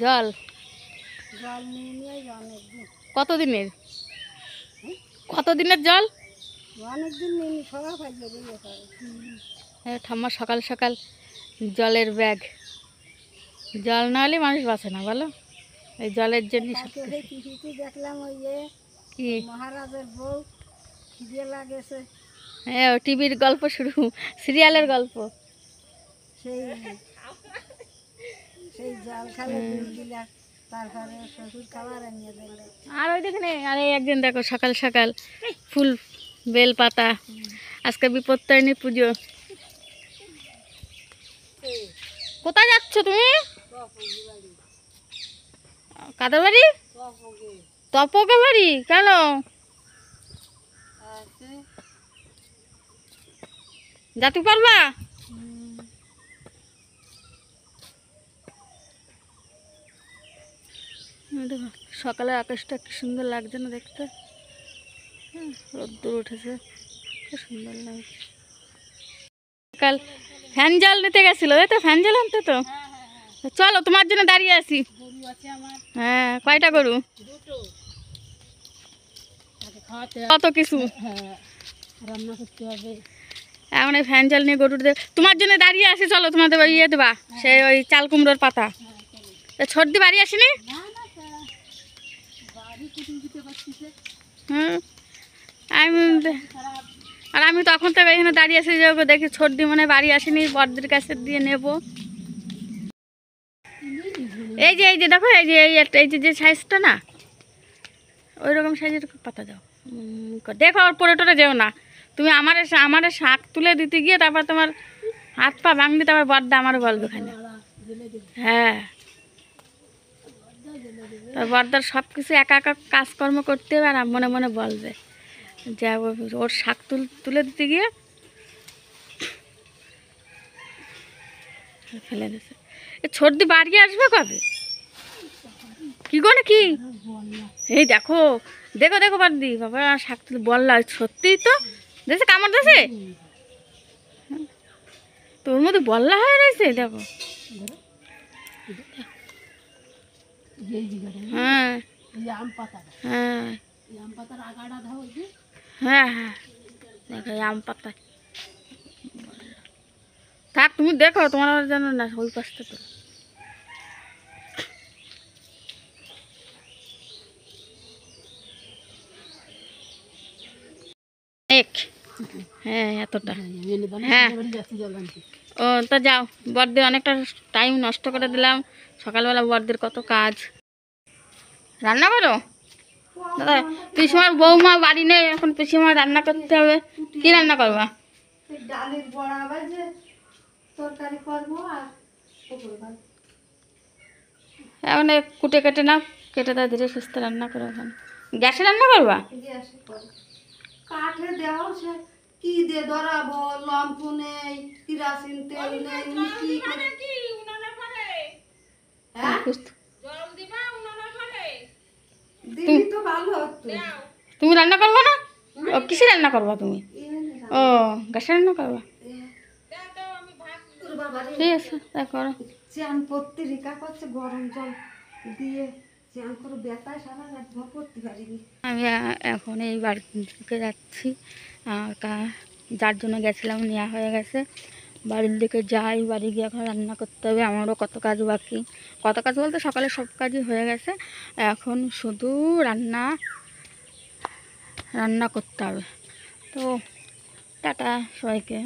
জল জল নিয়ে নিয়ে অনেকদিন। কতদিনের কতদিনের জল? অনেকদিন নিয়ে সবাই পাইলে দিয়ে করে। ঠাম্মা সকাল সকাল জলের ব্যাগ। জল না হলে মানুষ বাঁচে না বলো, এই জলের জন্য দেখলাম ওই কি মহারাজের বউ খিদে লাগেছে, হ্যাঁ টিভির গল্প শুরু, সিরিয়ালের গল্প। সেই সেই জল খালে দিলা, তারপরে শ্বশুর খাবার নিয়ে দিলে। আর ওই দেখে আরে একদিন দেখো সকাল সকাল ফুল বেল পাতা, আজকে বিপত্তারিণী পুজো। কোথায় যাচ্ছ তুমি? কাদের বাড়ি? তপকে বাড়ি কেন? যাতে পারবা? দেখো সকালে আকাশটা কি সুন্দর লাগছে না দেখতে, রোদ্দুর উঠেছে, খুব সুন্দর লাগছে। সকাল ফ্যান জল নিতে গেছিল, তাই তো? ফ্যান জল আনতে তো চলো, তোমার জন্য দাঁড়িয়ে আছি। হ্যাঁ, কয়টা গরু? কত কিছু রান্না করতে হবে। এখন এই ফ্যান জল নিয়ে গরুর তোমার জন্য দাঁড়িয়ে আছি। চলো তোমাদের ইয়ে দেবা, সেই ওই চাল কুমড়োর পাতা। ছোটদি বাড়ি আসেনি? হুম, আমি তখন থেকে এখানে দাঁড়িয়ে আছি, যে দেখি ছোটদি মনে বাড়ি আসেনি, বড়দের কাছে দিয়ে নেব। এই যে দেখো, এই যে যে সাইজটা না, ওই রকম সাইজের পাতা দাও। দেখো ওর পরে টোরে যেও না তুমি। আমারে শাক তুলে দিতে গিয়ে তারপর তোমার হাত পা ভাঙ দিতে, আবার বড়দা আমারও বলবে ওখানে। হ্যাঁ, বড়দার সব কিছু একা একা কাজকর্ম করতে হবে, আর মনে মনে বলবে যে ওর শাক তুলে দিতে গিয়ে ফেলে দিছে। ছোটদি বাড়ি আসবে কবে? কি গো নাকি? এই দেখো দেখো দেখো বড়দি, বাবা শাক তুলে বললা, সত্যিই তো দেখছে, কামড় দিয়েছে তোর মধ্যে বললা হয়ে রয়েছে। দেখো হ্যাঁ হ্যাঁ হ্যাঁ হ্যাঁ, দেখো আম পাতা। থাক তুমি দেখো, তোমার জানো না ওই পাশটা তো। হ্যাঁ এতটা, হ্যাঁ ও তা যাও। বড়দের অনেকটা টাইম নষ্ট করে দিলাম, সকালবেলা বড়দের কত কাজ। রান্না করো দাদা, পিসিমার বৌমা বাড়ি নেই এখন, পিসিমা রান্না করতে হবে। কি রান্না করবা? ডালের বড়া ভাজে তরকারি করবো, আর এখন কুটে কেটে নাও, কেটে দাও, ধীরে সুস্থে রান্না করো। এখন গ্যাসে রান্না করবা? কাঠে দেওয়া সে কি দিয়ে ধরাবো, লম্ফু নেই, কিরাসিন তেল নেই, কি করে? হ্যাঁ দিদি তো ভালো হতো। তুমি রান্না করবা না? ও কিসে রান্না করবা তুমি? ও গ্যাসে রান্না করবা, ঠিক আছে তাই করো। চান করতে রিকা করছে, গরম জল দিয়ে চান করে ব্যথায় সারা রাত ভর করতে পারিনি। আমি এখন এই বাড়িতে যাচ্ছি, যার জন্য গেছিলাম নেওয়া হয়ে গেছে। বাড়ির দিকে যাই, বাড়ি গিয়ে এখন রান্না করতে হবে। আমারও কত কাজ বাকি, কত কাজ বলতে সকালে সব কাজই হয়ে গেছে, এখন শুধু রান্না করতে হবে। তো টাটা সবাইকে।